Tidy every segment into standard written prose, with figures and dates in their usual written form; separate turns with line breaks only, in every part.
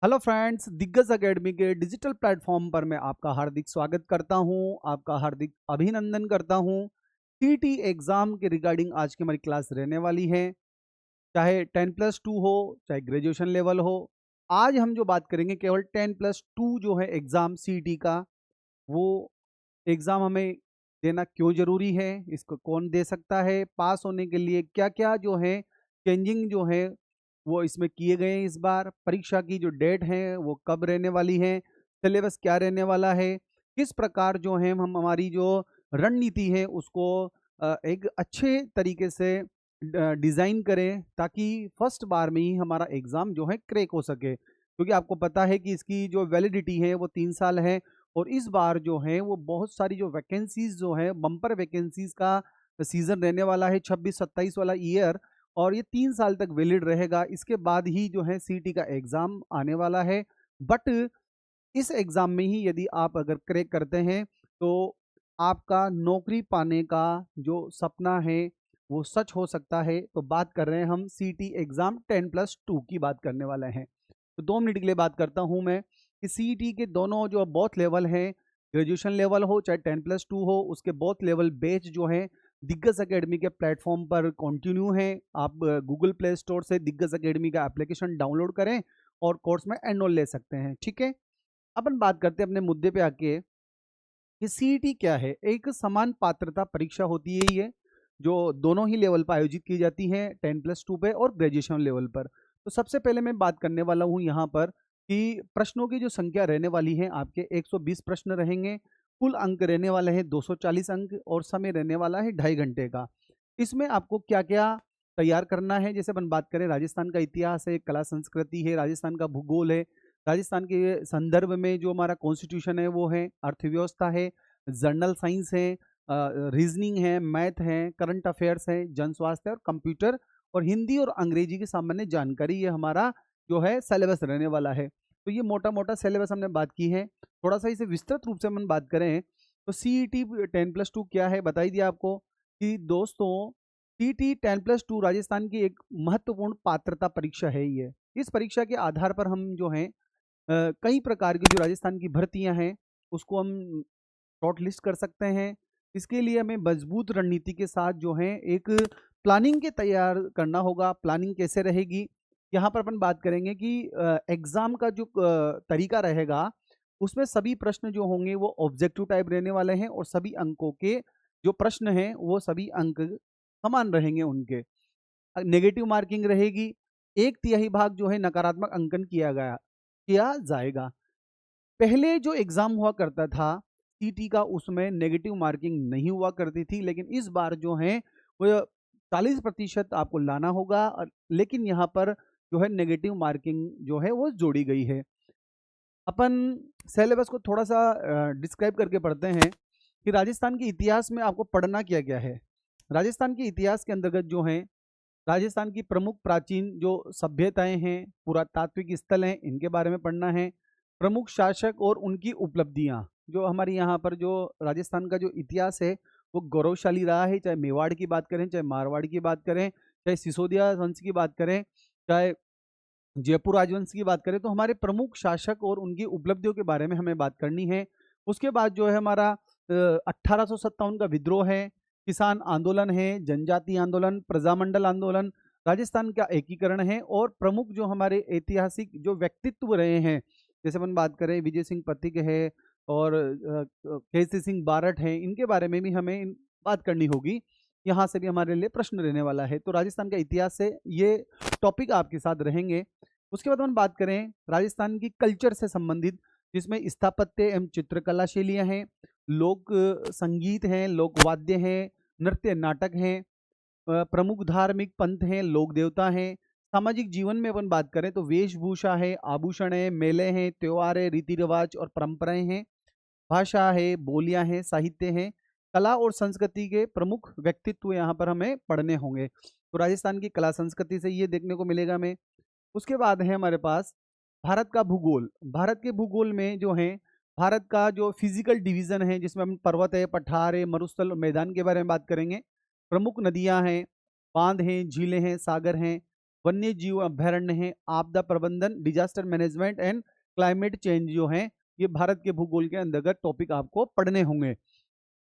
Hello friends, दिग्गज academy के digital platform पर मैं आपका हार्दिक स्वागत करता हूं, आपका हार्दिक अभिनंदन करता हूं। टीटी एग्जाम के रिगार्डिंग आज की हमारी क्लास रहने वाली है। चाहे 10+2 हो, चाहे ग्रेजुएशन लेवल हो। आज हम जो बात करेंगे केवल 10+2 जो है एग्जाम सीटी का, वो एग्जाम हमें देना क्यों जरूरी है, इसको कौन दे सकता है, पास होने के लिए क्या क्या जो है चेंजिंग जो है वो इसमें किए गए हैं। इस बार परीक्षा की जो डेट है वो कब रहने वाली है, सिलेबस क्या रहने वाला है, किस प्रकार जो है हम हमारी जो रणनीति है उसको एक अच्छे तरीके से डिज़ाइन करें ताकि फर्स्ट बार में ही हमारा एग्ज़ाम जो है क्रैक हो सके। क्योंकि आपको पता है कि इसकी जो वैलिडिटी है वो 3 साल है। और इस बार जो है वो बहुत सारी जो वैकेंसीज जो है बम्पर वैकेंसीज का सीज़न रहने वाला है 26-27 वाला ईयर। और ये 3 साल तक वैलिड रहेगा। इसके बाद ही जो है सीटी का एग्ज़ाम आने वाला है। बट इस एग्ज़ाम में ही यदि आप अगर क्रैक करते हैं तो आपका नौकरी पाने का जो सपना है वो सच हो सकता है। तो बात कर रहे हैं हम सीटी एग्ज़ाम 10+2 की बात करने वाले हैं। तो 2 मिनट के लिए बात करता हूं मैं कि सीटी के दोनों जो बोथ लेवल हैं, ग्रेजुएशन लेवल हो चाहे 10+2 हो, उसके बोथ लेवल बैच जो है दिग्गज एकेडमी के प्लेटफॉर्म पर कंटिन्यू है। आप गूगल प्ले स्टोर से दिग्गज एकेडमी का एप्लीकेशन डाउनलोड करें और कोर्स में एनरोल ले सकते हैं। ठीक है, अपन बात करते हैं अपने मुद्दे पे आके कि सीईटी क्या है। एक समान पात्रता परीक्षा होती है ये, जो दोनों ही लेवल पर आयोजित की जाती है, 10+2 पे और ग्रेजुएशन लेवल पर। तो सबसे पहले मैं बात करने वाला हूँ यहाँ पर कि प्रश्नों की जो संख्या रहने वाली है, आपके 120 प्रश्न रहेंगे। कुल अंक रहने वाले हैं 240 अंक और समय रहने वाला है 2.5 घंटे का। इसमें आपको क्या क्या तैयार करना है, जैसे अपन बात करें राजस्थान का इतिहास है, कला संस्कृति है, राजस्थान का भूगोल है, राजस्थान के संदर्भ में जो हमारा कॉन्स्टिट्यूशन है वो है, अर्थव्यवस्था है, जनरल साइंस है, रीजनिंग है, मैथ है, करंट अफेयर्स है, जन स्वास्थ्य और कंप्यूटर और हिंदी और अंग्रेजी की सामान्य जानकारी, ये हमारा जो है सिलेबस रहने वाला है। तो ये मोटा मोटा सिलेबस हमने बात की है। थोड़ा सा इसे विस्तृत रूप से हम बात करें तो सीईटी 10+2 क्या है बता ही दिया आपको कि दोस्तों, सीईटी 10+2 राजस्थान की एक महत्वपूर्ण पात्रता परीक्षा है। ये इस परीक्षा के आधार पर हम जो है कई प्रकार की जो राजस्थान की भर्तियां हैं उसको हम शॉर्ट लिस्ट कर सकते हैं। इसके लिए हमें मजबूत रणनीति के साथ जो है एक प्लानिंग के तैयार करना होगा। प्लानिंग कैसे रहेगी, यहाँ पर अपन बात करेंगे कि एग्जाम का जो तरीका रहेगा उसमें सभी प्रश्न जो होंगे वो ऑब्जेक्टिव टाइप रहने वाले हैं और सभी अंकों के जो प्रश्न हैं वो सभी अंक समान रहेंगे उनके। नेगेटिव मार्किंग रहेगी। 1/3 भाग जो है नकारात्मक अंकन किया जाएगा। पहले जो एग्जाम हुआ करता था सीटी का, उसमें नेगेटिव मार्किंग नहीं हुआ करती थी, लेकिन इस बार जो है वो 40% आपको लाना होगा। लेकिन यहाँ पर जो है नेगेटिव मार्किंग जो है वो जोड़ी गई है। अपन सिलेबस को थोड़ा सा डिस्क्राइब करके पढ़ते हैं कि राजस्थान के इतिहास में आपको पढ़ना क्या क्या है। राजस्थान के इतिहास के अंतर्गत जो है राजस्थान की प्रमुख प्राचीन जो सभ्यताएं हैं, पुरातात्विक स्थल हैं, इनके बारे में पढ़ना है। प्रमुख शासक और उनकी उपलब्धियां, जो हमारे यहाँ पर जो राजस्थान का जो इतिहास है वो गौरवशाली रहा है। चाहे मेवाड़ की बात करें, चाहे मारवाड़ की बात करें, चाहे सिसोदिया वंश की बात करें, चाहे जयपुर राजवंश की बात करें, तो हमारे प्रमुख शासक और उनकी उपलब्धियों के बारे में हमें बात करनी है। उसके बाद जो है हमारा 1857 का विद्रोह है, किसान आंदोलन है, जनजाति आंदोलन, प्रजामंडल आंदोलन, राजस्थान का एकीकरण है और प्रमुख जो हमारे ऐतिहासिक जो व्यक्तित्व रहे हैं, जैसे अपन बात करें विजय सिंह पथिक है और केसी सिंह बारट है, इनके बारे में भी हमें बात करनी होगी। यहाँ से भी हमारे लिए प्रश्न रहने वाला है। तो राजस्थान का इतिहास से ये टॉपिक आपके साथ रहेंगे। उसके बाद हम बात करें राजस्थान की कल्चर से संबंधित, जिसमें स्थापत्य एवं चित्रकला शैलियाँ हैं, लोक संगीत हैं, लोक वाद्य हैं, नृत्य नाटक हैं, प्रमुख धार्मिक पंथ हैं, लोक देवता हैं। सामाजिक जीवन में अपन बात करें तो वेशभूषा है, आभूषण है, मेले हैं, त्योहार है, रीति रिवाज और परंपराएं हैं, भाषा है, बोलियां हैं, साहित्य हैं, कला और संस्कृति के प्रमुख व्यक्तित्व यहाँ पर हमें पढ़ने होंगे। तो राजस्थान की कला संस्कृति से ये देखने को मिलेगा हमें। उसके बाद है हमारे पास भारत का भूगोल। भारत के भूगोल में जो है भारत का जो फिजिकल डिवीजन है, जिसमें हम पर्वत है, पठार है, मरुस्थल और मैदान के बारे में बात करेंगे। प्रमुख नदियां हैं, बांध हैं, झीलें हैं, सागर हैं, वन्य जीव अभ्यारण्य है, आपदा प्रबंधन, disaster management and climate change जो है, ये भारत के भूगोल के अंतर्गत टॉपिक आपको पढ़ने होंगे।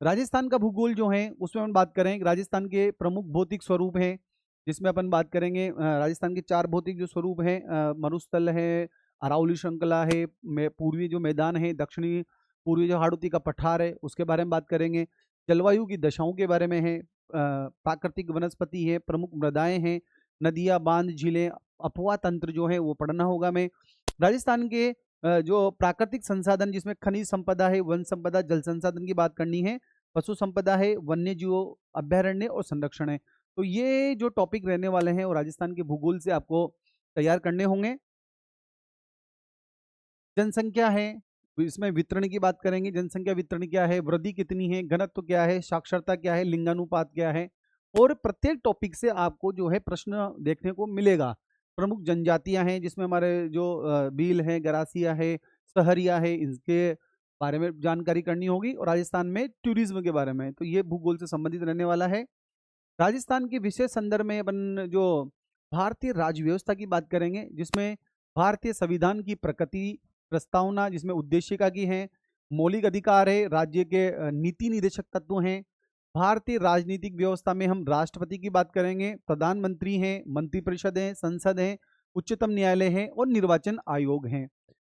राजस्थान का भूगोल जो है उसमें हम बात करें, राजस्थान के प्रमुख भौतिक स्वरूप हैं, जिसमें अपन बात करेंगे राजस्थान के 4 भौतिक जो स्वरूप हैं, मरुस्थल है, अरावली श्रृंखला है, पूर्वी जो मैदान है, दक्षिणी पूर्वी जो हाड़ौती का पठार है, उसके बारे में बात करेंगे। जलवायु की दशाओं के बारे में है, प्राकृतिक वनस्पति है, प्रमुख मृदाएं हैं, नदियां, बांध, झीलें, अपवा तंत्र जो है वो पढ़ना होगा हमें। राजस्थान के जो प्राकृतिक संसाधन, जिसमें खनिज संपदा है, वन संपदा, जल संसाधन की बात करनी है, पशु संपदा है, वन्य जीव अभ्यारण्य और संरक्षण है। तो ये जो टॉपिक रहने वाले हैं वो राजस्थान के भूगोल से आपको तैयार करने होंगे। जनसंख्या है, इसमें वितरण की बात करेंगे, जनसंख्या वितरण क्या है, वृद्धि कितनी है, घनत्व क्या है, साक्षरता क्या है, लिंगानुपात क्या है, और प्रत्येक टॉपिक से आपको जो है प्रश्न देखने को मिलेगा। प्रमुख जनजातियां हैं, जिसमें हमारे जो भील है, गरासिया है, सहरिया है, इनके बारे में जानकारी करनी होगी, और राजस्थान में टूरिज्म के बारे में, तो ये भूगोल से संबंधित रहने वाला है। राजस्थान के विशेष संदर्भ में अपन जो भारतीय राज्य व्यवस्था की बात करेंगे, जिसमें भारतीय संविधान की प्रकृति, प्रस्तावना जिसमें उद्देशिका की है, मौलिक अधिकार है, राज्य के नीति निदेशक तत्व हैं। भारतीय राजनीतिक व्यवस्था में हम राष्ट्रपति की बात करेंगे, प्रधानमंत्री हैं, मंत्रिपरिषद है, संसद है, उच्चतम न्यायालय है और निर्वाचन आयोग हैं।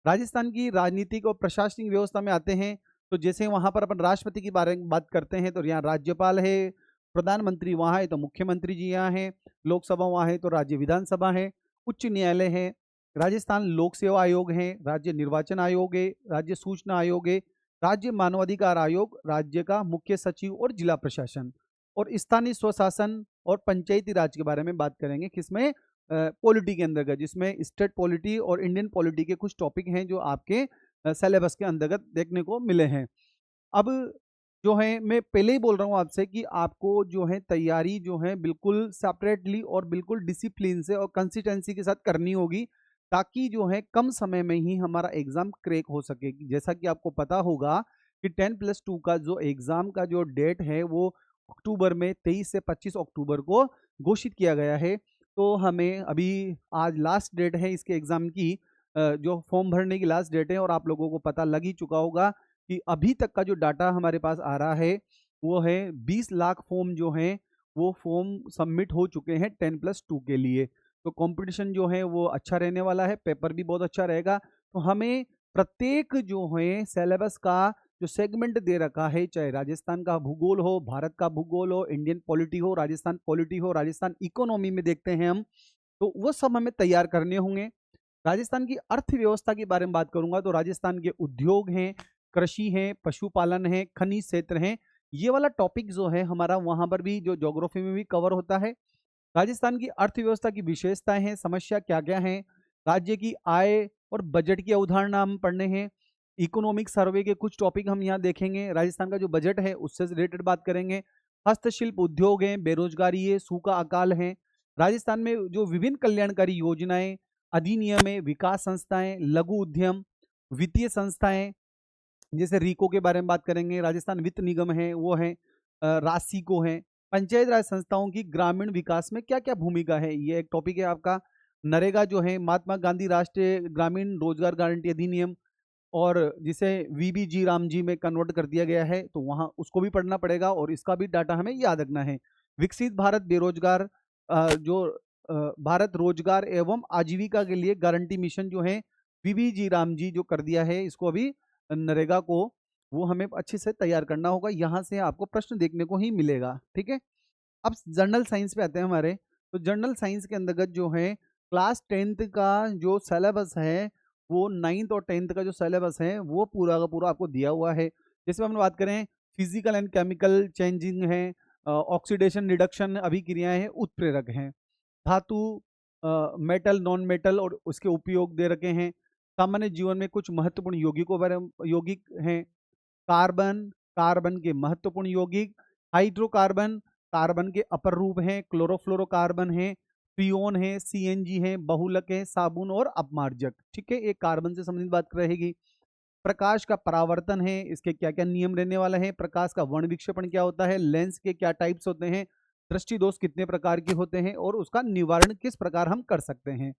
राजस्थान की राजनीतिक और प्रशासनिक व्यवस्था में आते हैं तो जैसे वहां पर अपन राष्ट्रपति के बारे में बात करते हैं तो यहाँ राज्यपाल है, प्रधानमंत्री वहाँ है तो मुख्यमंत्री जी यहाँ है, लोकसभा वहाँ है तो राज्य विधानसभा है, उच्च न्यायालय है, राजस्थान लोक सेवा आयोग है, राज्य निर्वाचन आयोग है, राज्य सूचना आयोग है, राज्य मानवाधिकार आयोग, राज्य का मुख्य सचिव और जिला प्रशासन, और स्थानीय स्वशासन और पंचायती राज के बारे में बात करेंगे, किसमें पॉलिटी के अंतर्गत, जिसमें स्टेट पॉलिटी और इंडियन पॉलिटी के कुछ टॉपिक हैं जो आपके सिलेबस के अंतर्गत देखने को मिले हैं। अब जो है मैं पहले ही बोल रहा हूँ आपसे कि आपको जो है तैयारी जो है बिल्कुल सेपरेटली और बिल्कुल डिसिप्लिन से और कंसिस्टेंसी के साथ करनी होगी, ताकि जो है कम समय में ही हमारा एग्जाम क्रैक हो सके। जैसा कि आपको पता होगा कि 10+2 का जो एग्जाम का जो डेट है वो अक्टूबर में 23 से 25 अक्टूबर को घोषित किया गया है। तो हमें अभी आज लास्ट डेट है इसके एग्जाम की, जो फॉर्म भरने की लास्ट डेट है, और आप लोगों को पता लग ही चुका होगा कि अभी तक का जो डाटा हमारे पास आ रहा है वो है 20 लाख फॉर्म जो हैं वो फॉर्म सबमिट हो चुके हैं 10+2 के लिए। तो कंपटीशन जो है वो अच्छा रहने वाला है, पेपर भी बहुत अच्छा रहेगा। तो हमें प्रत्येक जो है सिलेबस का जो सेगमेंट दे रखा है, चाहे राजस्थान का भूगोल हो, भारत का भूगोल हो, इंडियन पॉलिटी हो, राजस्थान पॉलिटी हो, राजस्थान इकोनॉमी में देखते हैं हम, तो वो सब हमें तैयार करने होंगे। राजस्थान की अर्थव्यवस्था के बारे में बात करूंगा तो राजस्थान के उद्योग हैं, कृषि है, पशुपालन है, खनिज क्षेत्र है, ये वाला टॉपिक जो है हमारा वहां पर भी जो ज्योग्राफी में भी कवर होता है। राजस्थान की अर्थव्यवस्था की विशेषताएं हैं, समस्या क्या क्या है, राज्य की आय और बजट की अवधारणा हम पढ़ने हैं, इकोनॉमिक सर्वे के कुछ टॉपिक हम यहाँ देखेंगे, राजस्थान का जो बजट है उससे रिलेटेड बात करेंगे, हस्तशिल्प उद्योग है, बेरोजगारी है, सूखा अकाल है, राजस्थान में जो विभिन्न कल्याणकारी योजनाएं, अधिनियम है, विकास संस्थाएं, लघु उद्यम, वित्तीय संस्थाएं, जैसे रिको के बारे में बात करेंगे, राजस्थान वित्त निगम है वो है, रासिको है, पंचायत राज संस्थाओं की ग्रामीण विकास में क्या क्या भूमिका है, ये एक टॉपिक है आपका। नरेगा जो है महात्मा गांधी राष्ट्रीय ग्रामीण रोजगार गारंटी अधिनियम, और जिसे वीबीजी रामजी में कन्वर्ट कर दिया गया है तो वहाँ उसको भी पढ़ना पड़ेगा, और इसका भी डाटा हमें याद रखना है। विकसित भारत बेरोजगार जो भारत रोजगार एवं आजीविका के लिए गारंटी मिशन जो है वीबीजी रामजी जो कर दिया है, इसको अभी नरेगा को वो हमें अच्छे से तैयार करना होगा, यहाँ से आपको प्रश्न देखने को ही मिलेगा। ठीक है, अब जनरल साइंस पे आते हैं हमारे। तो जनरल साइंस के अंतर्गत जो है क्लास 10th का जो सिलेबस है वो 9th और 10th का जो सिलेबस है वो पूरा का पूरा आपको दिया हुआ है। जैसे हम बात करें फिजिकल एंड केमिकल चेंजिंग है, ऑक्सीडेशन रिडक्शन अभिक्रियाएं हैं, उत्प्रेरक हैं, धातु, मेटल, नॉन मेटल और उसके उपयोग दे रखे हैं, सामान्य जीवन में कुछ महत्वपूर्ण यौगिकों बारे यौगिक हैं, कार्बन, कार्बन के महत्वपूर्ण यौगिक, हाइड्रोकार्बन, कार्बन के अपर रूप हैं, क्लोरोफ्लोरोकार्बन है, फ्रियोन है, सीएनजी है, बहुलक है, साबुन और अपमार्जक। ठीक है, एक कार्बन से संबंधित बात रहेगी। प्रकाश का परावर्तन है, इसके क्या क्या नियम रहने वाला है, प्रकाश का वर्ण विक्षेपण क्या होता है, लेंस के क्या टाइप्स होते हैं, दृष्टि दोष कितने प्रकार के होते हैं और उसका निवारण किस प्रकार हम कर सकते हैं।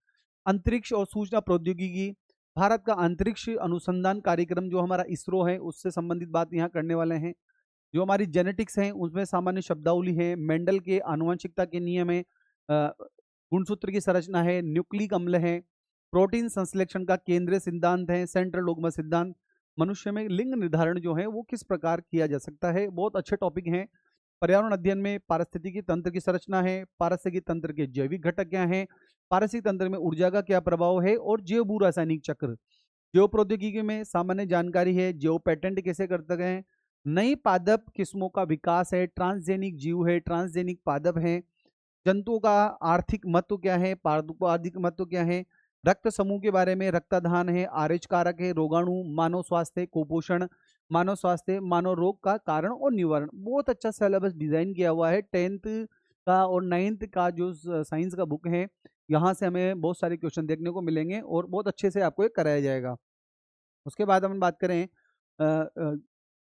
अंतरिक्ष और सूचना प्रौद्योगिकी, भारत का अंतरिक्ष अनुसंधान कार्यक्रम जो हमारा इसरो है उससे संबंधित बात यहाँ करने वाले हैं। जो हमारी जेनेटिक्स है उसमें सामान्य शब्दावली है, मेंडल के आनुवंशिकता के नियम है, गुणसूत्र की संरचना है, न्यूक्लिक अम्ल है, प्रोटीन संश्लेषण का केंद्रीय सिद्धांत है, सेंट्रल डोग्मा सिद्धांत, मनुष्य में लिंग निर्धारण जो है वो किस प्रकार किया जा सकता है। बहुत अच्छे टॉपिक हैं। पर्यावरण अध्ययन में पारिस्थितिकी तंत्र की संरचना है, पारिस्थितिकी तंत्र के जैविक घटक क्या हैं, पारिस्थितिक तंत्र में ऊर्जा का क्या प्रभाव है और जैव भू रासायनिक चक्र। जैव प्रौद्योगिकी में सामान्य जानकारी है, जैव पेटेंट कैसे करते हैं, नई पादप किस्मों का विकास है, ट्रांसजेनिक जीव है, ट्रांसजेनिक पादप है, जंतुओं का आर्थिक महत्व क्या है, पारदुपादिक महत्व क्या है, रक्त समूह के बारे में, रक्तदान है, आरएच कारक है, रोगाणु, मानव स्वास्थ्य, कुपोषण, मानव स्वास्थ्य, मानव रोग का कारण और निवारण। बहुत अच्छा सिलेबस डिजाइन किया हुआ है। 10th का और 9th का जो साइंस का बुक है, यहाँ से हमें बहुत सारे क्वेश्चन देखने को मिलेंगे और बहुत अच्छे से आपको ये कराया जाएगा। उसके बाद हम बात करें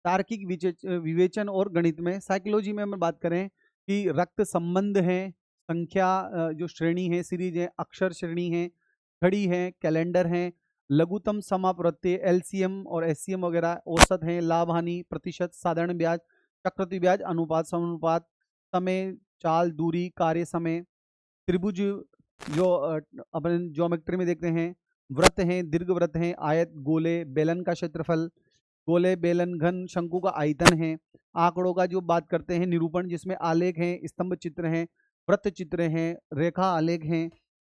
तार्किक विवेचन और गणित में, साइकोलॉजी में हम बात करें कि रक्त संबंध है, संख्या जो श्रेणी है, सीरीज है, अक्षर श्रेणी है, घड़ी है, कैलेंडर है, लघुत्तम समापवृत्ति, एलसीएम और एससीएम वगैरह, औसत है, लाभ हानि, प्रतिशत, साधारण ब्याज, चक्रवृद्धि ब्याज, अनुपात, समानुपात, समय, चाल, दूरी, कार्य समय, त्रिभुज जो अपन ज्योमेट्री में देखते हैं, वृत्त हैं, दीर्घ वृत्त हैं, आयत, गोले, बेलन का क्षेत्रफल, गोले, बेलन, घन, शंकु का आयतन है, आंकड़ों का जो बात करते हैं, निरूपण जिसमें आलेख हैं, स्तंभ चित्र हैं, वृत्त चित्र हैं, रेखा आलेख हैं,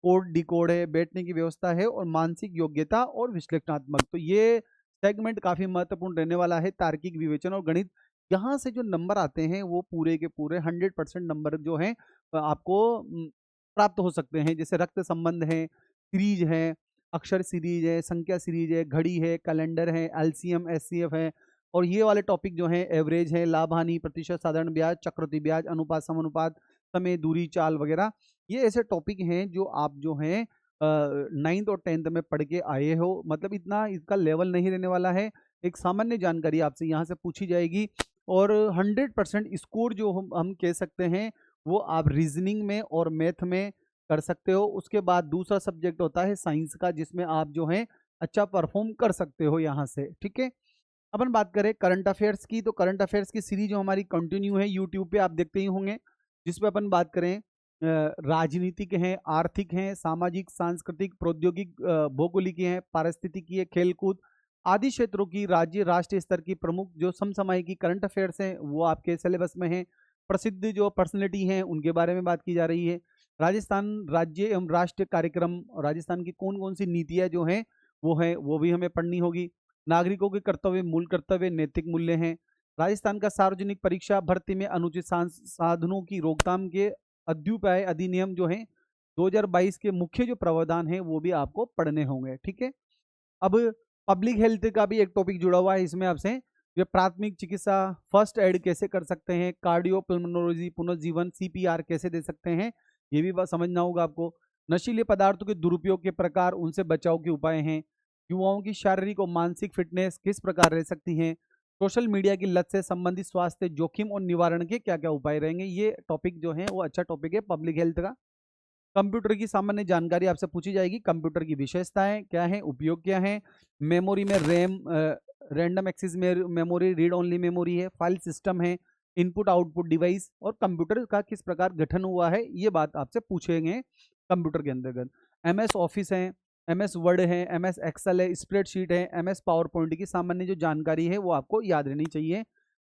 कोड डिकोड है, बैठने की व्यवस्था है और मानसिक योग्यता और विश्लेषणात्मक। तो ये सेगमेंट काफी महत्वपूर्ण रहने वाला है, तार्किक विवेचन और गणित। यहाँ से जो नंबर आते हैं वो पूरे के पूरे 100% नंबर जो हैं आपको प्राप्त हो सकते हैं। जैसे रक्त संबंध है, सीरीज है, अक्षर सीरीज है, संख्या सीरीज है, घड़ी है, कैलेंडर है, एलसीएम, एससीएफ है, और ये वाले टॉपिक जो हैं एवरेज है, लाभ हानि, प्रतिशत, साधारण ब्याज, चक्रवृद्धि ब्याज, अनुपात, समानुपात, समय, दूरी, चाल वगैरह, ये ऐसे टॉपिक हैं जो आप जो हैं 9th और 10th में पढ़ के आए हो। मतलब इतना इसका लेवल नहीं रहने वाला है, एक सामान्य जानकारी आपसे यहाँ से पूछी जाएगी और 100% स्कोर जो हम कह सकते हैं वो आप रीजनिंग में और मैथ में कर सकते हो। उसके बाद दूसरा सब्जेक्ट होता है साइंस का, जिसमें आप जो है अच्छा परफॉर्म कर सकते हो यहाँ से। ठीक है, अपन बात करें करंट अफेयर्स की, तो करंट अफेयर्स की सीरीज जो हमारी कंटिन्यू है यूट्यूब पे आप देखते ही होंगे, जिसपे अपन बात करें राजनीतिक हैं, आर्थिक हैं, सामाजिक, सांस्कृतिक, प्रौद्योगिक, भौगोलिक हैं, पारिस्थितिकी है, खेलकूद आदि क्षेत्रों की राज्य राष्ट्रीय स्तर की प्रमुख जो समसामयिक करंट अफेयर्स हैं वो आपके सिलेबस में हैं। प्रसिद्ध जो पर्सनैलिटी हैं उनके बारे में बात की जा रही है। राजस्थान राज्य एवं राष्ट्रीय कार्यक्रम, राजस्थान की कौन कौन सी नीतियाँ जो हैं वो भी हमें पढ़नी होगी। नागरिकों के कर्तव्य, मूल कर्तव्य, नैतिक मूल्य हैं। राजस्थान का सार्वजनिक परीक्षा भर्ती में अनुचित साधनों की रोकथाम के अद्युपाय अधिनियम जो है 2022 के मुख्य जो प्रावधान है वो भी आपको पढ़ने होंगे। ठीक है, अब पब्लिक हेल्थ का भी एक टॉपिक जुड़ा हुआ है इसमें आपसे, जो प्राथमिक चिकित्सा, फर्स्ट एड कैसे कर सकते हैं, कार्डियो पल्मोनोलॉजी, पुनर्जीवन, सीपीआर कैसे दे सकते हैं, ये भी बात समझना होगा आपको। नशीले पदार्थों के दुरुपयोग के प्रकार, उनसे बचाव के उपाय हैं। युवाओं की शारीरिक और मानसिक फिटनेस किस प्रकार रह सकती है, सोशल मीडिया की लत से संबंधित स्वास्थ्य जोखिम और निवारण के क्या क्या उपाय रहेंगे। ये टॉपिक जो है वो अच्छा टॉपिक है पब्लिक हेल्थ का। कंप्यूटर की सामान्य जानकारी आपसे पूछी जाएगी, कंप्यूटर की विशेषताएं क्या है, उपयोग क्या है, मेमोरी में RAM, random access memory, read only memory है, फाइल सिस्टम है, इनपुट आउटपुट डिवाइस, और कंप्यूटर का किस प्रकार गठन हुआ है, ये बात आपसे पूछेंगे कंप्यूटर के अंतर्गत। एमएस ऑफिस है, एमएस वर्ड है, एमएस एक्सेल है, स्प्रेडशीट है, एमएस पावर पॉइंट की सामान्य जो जानकारी है वो आपको याद रहनी चाहिए।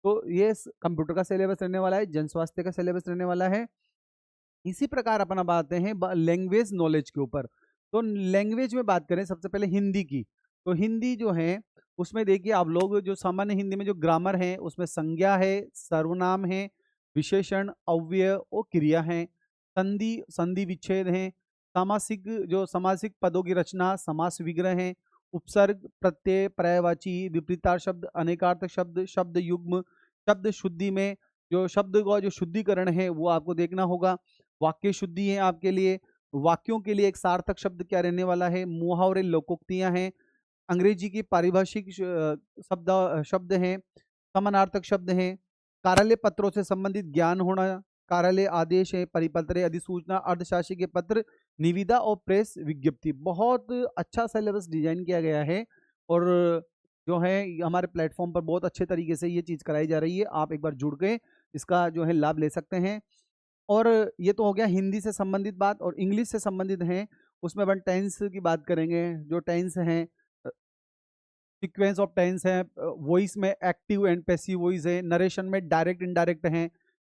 तो ये कंप्यूटर का सिलेबस रहने वाला है, जन स्वास्थ्य का सिलेबस रहने वाला है। इसी प्रकार अपन अब आते हैं लैंग्वेज नॉलेज के ऊपर। तो लैंग्वेज में बात करें सबसे पहले हिंदी की, तो हिंदी जो है उसमें देखिए आप लोग जो सामान्य हिंदी में जो ग्रामर है उसमें संज्ञा है, सर्वनाम है, विशेषण, अव्यय और क्रिया है, संधि, संधि विच्छेद है, सामासिक जो समासिक पदों की रचना, समास विग्रह है, उपसर्ग, प्रत्यय, पर्यायवाची, विपरीतार्थ शब्द, अनेकार्थक शब्द, शब्द युग्म, शब्द शुद्धि में जो शब्द का जो शुद्धिकरण है वो आपको देखना होगा। वाक्य शुद्धि है आपके लिए, वाक्यों के लिए एक सार्थक शब्द क्या रहने वाला है, मुहावरे, लोकोक्तियां हैं, अंग्रेजी की पारिभाषिक शब्द हैं, समानार्थक शब्द हैं, कार्यालय पत्रों से संबंधित ज्ञान होना, कार्यालय आदेश है, परिपत्र, अधिसूचना, अर्धशासकीय पत्र, निविदा और प्रेस विज्ञप्ति। बहुत अच्छा सिलेबस डिजाइन किया गया है और जो है हमारे प्लेटफॉर्म पर बहुत अच्छे तरीके से ये चीज़ कराई जा रही है। आप एक बार जुड़ के इसका जो है लाभ ले सकते हैं। और ये तो हो गया हिंदी से संबंधित बात। और इंग्लिश से संबंधित हैं, उसमें अपन टेंस की बात करेंगे। जो टेंस हैं, सीक्वेंस ऑफ टेंस है, वॉइस में एक्टिव एंड पैसिव वॉइस है, नरेशन में डायरेक्ट इनडायरेक्ट हैं,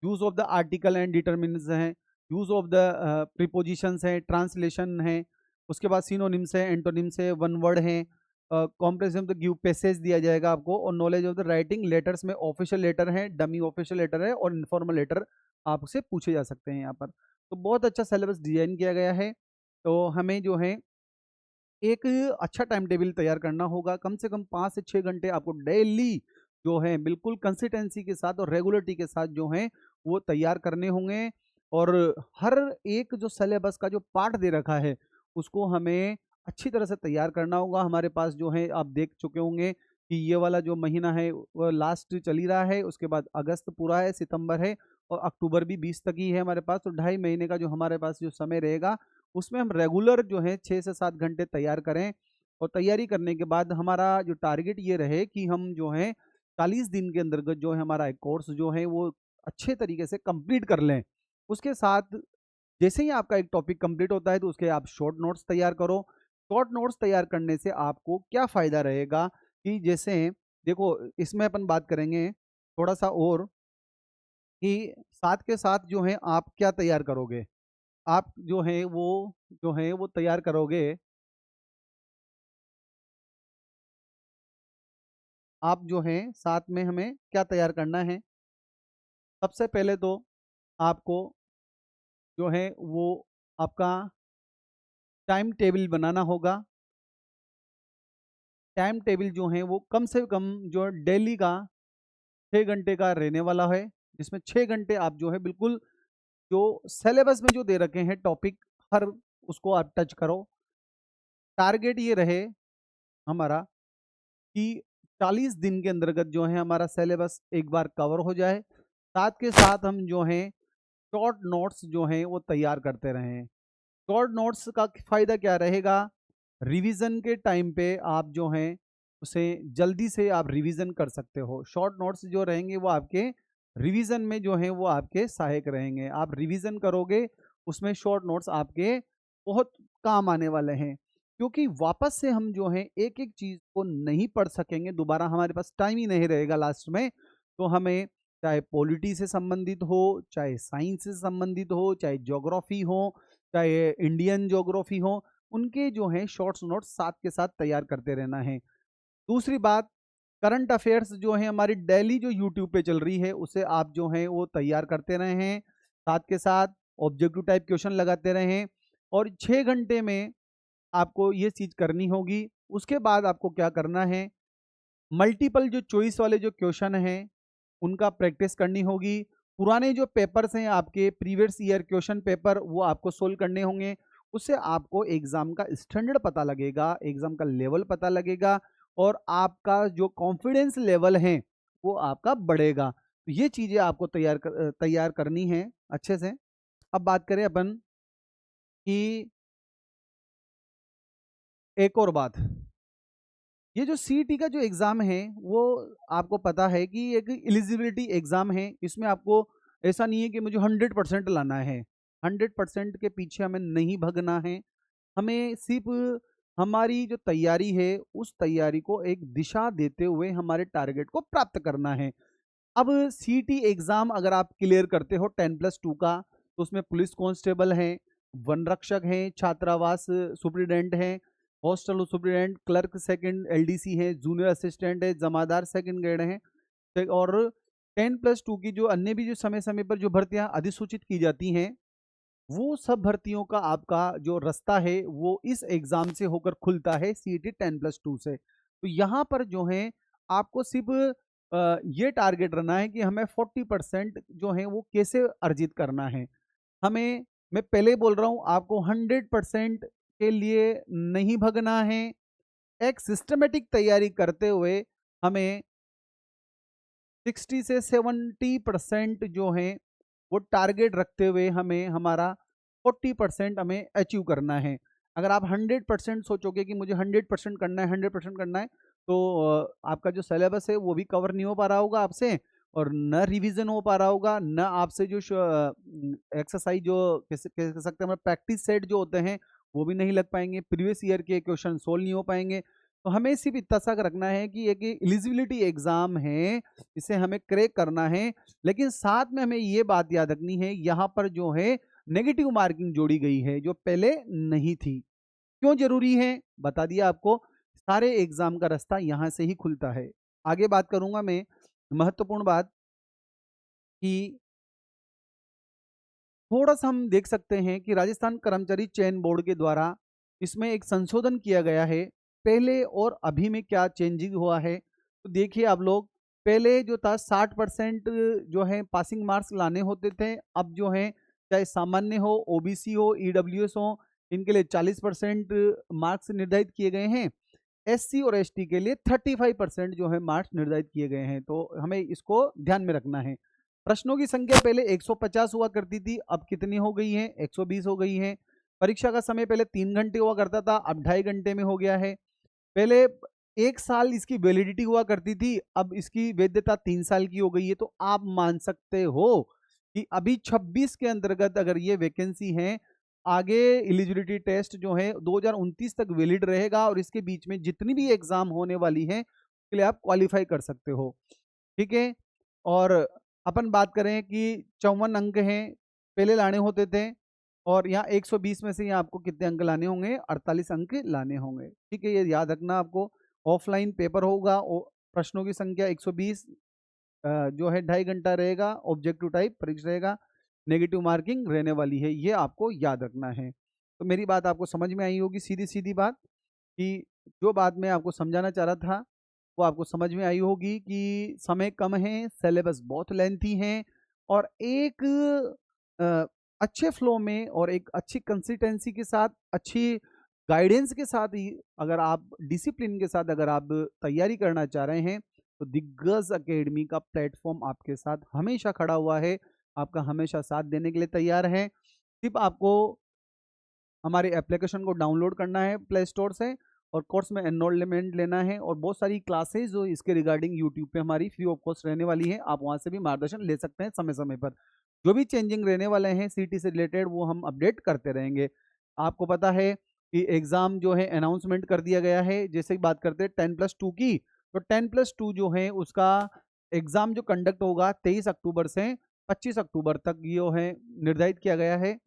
use of the article and determinants हैं, यूज ऑफ द प्रीपोजिशंस हैं, ट्रांसलेशन है, उसके बाद सिनोनिम्स है, एंटोनिम्स है, वन वर्ड है, कॉम्प्रेहेंसिव द गिव पैसेज दिया जाएगा आपको। और knowledge of the writing, letters में ऑफिशियल लेटर है, डमी ऑफिशियल लेटर है और इनफॉर्मल लेटर आपसे पूछे जा सकते हैं यहाँ पर। तो बहुत अच्छा सिलेबस डिजाइन किया गया है। तो हमें जो है एक अच्छा टाइम टेबल तैयार करना होगा। कम से कम 5 से 6 घंटे आपको डेली जो है बिल्कुल कंसिस्टेंसी के साथ और रेगुलरिटी के साथ जो है वो तैयार करने होंगे। और हर एक जो सिलेबस का जो पार्ट दे रखा है उसको हमें अच्छी तरह से तैयार करना होगा। हमारे पास जो है आप देख चुके होंगे कि ये वाला जो महीना है वो लास्ट चल ही रहा है, उसके बाद अगस्त पूरा है, सितंबर है और अक्टूबर भी 20 तक ही है हमारे पास। तो 2.5 महीने का जो हमारे पास जो समय रहेगा उसमें हम रेगुलर जो है 6 से 7 घंटे तैयार करें। और तैयारी करने के बाद हमारा जो टारगेट ये रहे कि हम जो है 40 दिन के अंतर्गत जो है हमारा एक कोर्स जो है वो अच्छे तरीके से कंप्लीट कर लें। उसके साथ जैसे ही आपका एक टॉपिक कंप्लीट होता है तो उसके आप शॉर्ट नोट्स तैयार करो। शॉर्ट नोट्स तैयार करने से आपको क्या फ़ायदा रहेगा कि जैसे देखो इसमें अपन बात करेंगे थोड़ा सा और कि साथ के साथ जो है आप क्या तैयार करोगे। आप जो है वो तैयार करोगे। आप जो है साथ में हमें क्या तैयार करना है। सबसे पहले तो आपको जो है वो आपका टाइम टेबल बनाना होगा। टाइम टेबल जो है वो कम से कम जो डेली का 6 घंटे का रहने वाला है, जिसमें 6 घंटे आप जो है बिल्कुल जो सिलेबस में जो दे रखे हैं टॉपिक हर उसको आप टच करो। टारगेट ये रहे हमारा कि 40 दिन के अंतर्गत जो है हमारा सिलेबस एक बार कवर हो जाए। साथ के साथ हम जो है शॉर्ट नोट्स जो हैं वो तैयार करते रहें। शॉर्ट नोट्स का फ़ायदा क्या रहेगा, रिवीजन के टाइम पे आप जो हैं उसे जल्दी से आप रिवीजन कर सकते हो। शॉर्ट नोट्स जो रहेंगे वो आपके रिवीजन में जो है वो आपके सहायक रहेंगे। आप रिवीजन करोगे उसमें शॉर्ट नोट्स आपके बहुत काम आने वाले हैं, क्योंकि वापस से हम जो है एक एक चीज़ को नहीं पढ़ सकेंगे, दोबारा हमारे पास टाइम ही नहीं रहेगा लास्ट में। तो हमें चाहे पॉलिटी से संबंधित हो, चाहे साइंस से संबंधित हो, चाहे ज्योग्राफी हो, चाहे इंडियन ज्योग्राफी हो, उनके जो हैं शॉर्ट्स नोट्स साथ के साथ तैयार करते रहना है। दूसरी बात, करंट अफेयर्स जो है हमारी डेली जो यूट्यूब पे चल रही है उसे आप जो है वो तैयार करते रहें। साथ के साथ ऑब्जेक्टिव टाइप क्वेश्चन लगाते रहें। और 6 घंटे में आपको ये चीज़ करनी होगी। उसके बाद आपको क्या करना है, मल्टीपल जो चॉइस वाले जो क्वेश्चन हैं उनका प्रैक्टिस करनी होगी। पुराने जो पेपर्स हैं आपके प्रीवियस ईयर क्वेश्चन पेपर वो आपको सोल्व करने होंगे। उससे आपको एग्ज़ाम का स्टैंडर्ड पता लगेगा, एग्ज़ाम का लेवल पता लगेगा और आपका जो कॉन्फिडेंस लेवल है वो आपका बढ़ेगा। तो ये चीज़ें आपको तैयार करनी है अच्छे से। अब बात करें अपन कि एक और बात, ये जो सीईटी का जो एग्ज़ाम है वो आपको पता है कि एक एलिजिबिलिटी एग्ज़ाम है। इसमें आपको ऐसा नहीं है कि मुझे 100% लाना है, 100% के पीछे हमें नहीं भगना है। हमें सिर्फ हमारी जो तैयारी है उस तैयारी को एक दिशा देते हुए हमारे टारगेट को प्राप्त करना है। अब सीईटी एग्ज़ाम अगर आप क्लियर करते हो 10+2 का, तो उसमें पुलिस कांस्टेबल हैं, वन रक्षक हैं, छात्रावास सुप्रीडेंट हैं, hostel superintendent, clerk second LDC है, जूनियर असिस्टेंट है, जमादार सेकंड ग्रेड हैं। और 10+2 की जो अन्य भी जो समय समय पर जो भर्तियां अधिसूचित की जाती हैं वो सब भर्तियों का आपका जो रास्ता है वो इस एग्ज़ाम से होकर खुलता है, सीईटी 10+2 से। तो यहाँ पर जो है आपको सिर्फ ये टारगेट रखना है कि हमें 40% जो है वो कैसे अर्जित करना है। हमें, मैं पहले बोल रहा हूँ, आपको 100% के लिए नहीं भगना है। एक सिस्टमेटिक तैयारी करते हुए हमें 60 से 70% जो है वो टारगेट रखते हुए हमें हमारा 40% हमें अचीव करना है। अगर आप 100% सोचोगे कि मुझे 100% करना है, 100% करना है, तो आपका जो सिलेबस है वो भी कवर नहीं हो पा रहा होगा आपसे, और न रिवीजन हो पा रहा होगा, न आपसे जो एक्सरसाइज जो कह सकते हैं प्रैक्टिस सेट जो होते हैं वो भी नहीं लग पाएंगे, प्रीवियस ईयर के क्वेश्चन सोल्व नहीं हो पाएंगे। तो हमें सिर्फ इतना सा रखना है कि एक एलिजिबिलिटी एग्जाम है, इसे हमें क्रैक करना है, लेकिन साथ में हमें ये बात याद रखनी है, यहाँ पर जो है नेगेटिव मार्किंग जोड़ी गई है जो पहले नहीं थी। क्यों जरूरी है बता दिया आपको, सारे एग्जाम का रास्ता यहां से ही खुलता है। आगे बात करूंगा मैं, महत्वपूर्ण बात कि थोड़ा सा हम देख सकते हैं कि राजस्थान कर्मचारी चयन बोर्ड के द्वारा इसमें एक संशोधन किया गया है। पहले और अभी में क्या चेंजिंग हुआ है, तो देखिए आप लोग, पहले जो था 60% जो है पासिंग मार्क्स लाने होते थे, अब जो है चाहे सामान्य हो, ओबीसी हो, ईडब्ल्यूएस हो, इनके लिए 40% मार्क्स निर्धारित किए गए हैं। एससी और एसटी के लिए 35% जो है मार्क्स निर्धारित किए गए हैं। तो हमें इसको ध्यान में रखना है। प्रश्नों की संख्या पहले 150 हुआ करती थी, अब कितनी हो गई है, 120 हो गई है। परीक्षा का समय पहले 3 घंटे हुआ करता था, अब 2.5 घंटे में हो गया है। पहले 1 साल इसकी वैलिडिटी हुआ करती थी, अब इसकी वैधता 3 साल की हो गई है। तो आप मान सकते हो कि अभी 26 के अंतर्गत अगर ये वैकेंसी है, आगे एलिजिबिलिटी टेस्ट जो है 2029 तक वैलिड रहेगा, और इसके बीच में जितनी भी एग्जाम होने वाली है उसके लिए आप क्वालिफाई कर सकते हो। ठीक है। और अपन बात करें कि 54 अंक हैं, पहले लाने होते थे, और यहाँ 120 में से यहाँ आपको कितने अंक लाने होंगे, 48 अंक लाने होंगे। ठीक है, ये याद रखना आपको। ऑफलाइन पेपर होगा, प्रश्नों की संख्या 120, जो है 2.5 घंटा रहेगा, ऑब्जेक्टिव टाइप परीक्षा रहेगा, नेगेटिव मार्किंग रहने वाली है, ये आपको याद रखना है। तो मेरी बात आपको समझ में आई होगी, सीधी सीधी बात, कि जो बात मैं आपको समझाना चाह रहा था वो आपको समझ में आई होगी कि समय कम है, सिलेबस बहुत लेंथी है, और एक अ, अच्छे फ्लो में और एक अच्छी कंसिस्टेंसी के साथ, अच्छी गाइडेंस के साथ ही, अगर आप डिसिप्लिन के साथ अगर आप तैयारी करना चाह रहे हैं, तो दिग्गज एकेडमी का प्लेटफॉर्म आपके साथ हमेशा खड़ा हुआ है, आपका हमेशा साथ देने के लिए तैयार है। सिर्फ आपको हमारे एप्लीकेशन को डाउनलोड करना है प्ले स्टोर से, और कोर्स में एनरोलमेंट लेना है, और बहुत सारी क्लासेस जो इसके रिगार्डिंग यूट्यूब पे हमारी फ्री ऑफ कॉस्ट रहने वाली है, आप वहां से भी मार्गदर्शन ले सकते हैं समय समय पर। जो भी चेंजिंग रहने वाले हैं सीटी से रिलेटेड वो हम अपडेट करते रहेंगे। आपको पता है कि एग्जाम जो है अनाउंसमेंट कर दिया गया है। जैसे कि बात करते हैं 10+2 की, तो 10+2 जो है उसका एग्जाम जो कंडक्ट होगा 23 अक्टूबर से 25 अक्टूबर तक जो है निर्धारित किया गया है।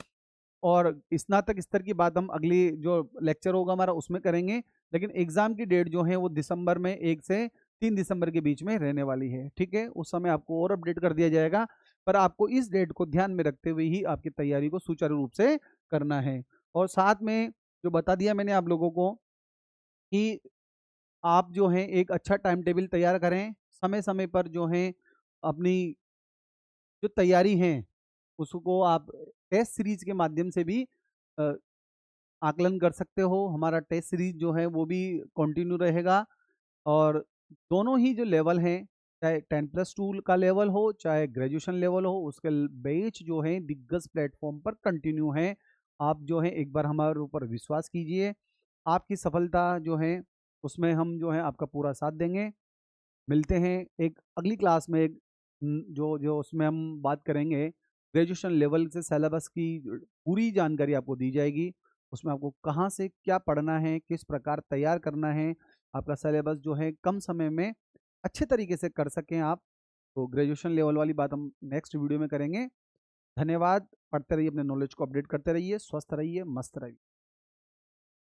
और स्नातक स्तर की बात हम अगली जो लेक्चर होगा हमारा उसमें करेंगे, लेकिन एग्जाम की डेट जो है वो दिसंबर में 1 से 3 दिसंबर के बीच में रहने वाली है। ठीक है, उस समय आपको और अपडेट कर दिया जाएगा, पर आपको इस डेट को ध्यान में रखते हुए ही आपकी तैयारी को सुचारू रूप से करना है। और साथ में जो बता दिया मैंने आप लोगों को कि आप जो है एक अच्छा टाइम टेबल तैयार करें, समय समय पर जो है अपनी जो तैयारी है उसको आप टेस्ट सीरीज के माध्यम से भी अ, आकलन कर सकते हो। हमारा टेस्ट सीरीज जो है वो भी कंटिन्यू रहेगा, और दोनों ही जो लेवल हैं, चाहे 10+2 का लेवल हो चाहे ग्रेजुएशन लेवल हो, उसके बैच जो है दिग्गज प्लेटफॉर्म पर कंटिन्यू है। आप जो है एक बार हमारे ऊपर विश्वास कीजिए, आपकी सफलता जो है उसमें हम जो है आपका पूरा साथ देंगे। मिलते हैं एक अगली क्लास में, एक जो जो उसमें हम बात करेंगे ग्रेजुएशन लेवल से सिलेबस की पूरी जानकारी आपको दी जाएगी। उसमें आपको कहाँ से क्या पढ़ना है, किस प्रकार तैयार करना है, आपका सिलेबस जो है कम समय में अच्छे तरीके से कर सकें आप। तो ग्रेजुएशन लेवल वाली बात हम नेक्स्ट वीडियो में करेंगे। धन्यवाद। पढ़ते रहिए, अपने नॉलेज को अपडेट करते रहिए, स्वस्थ रहिए, मस्त रहिए।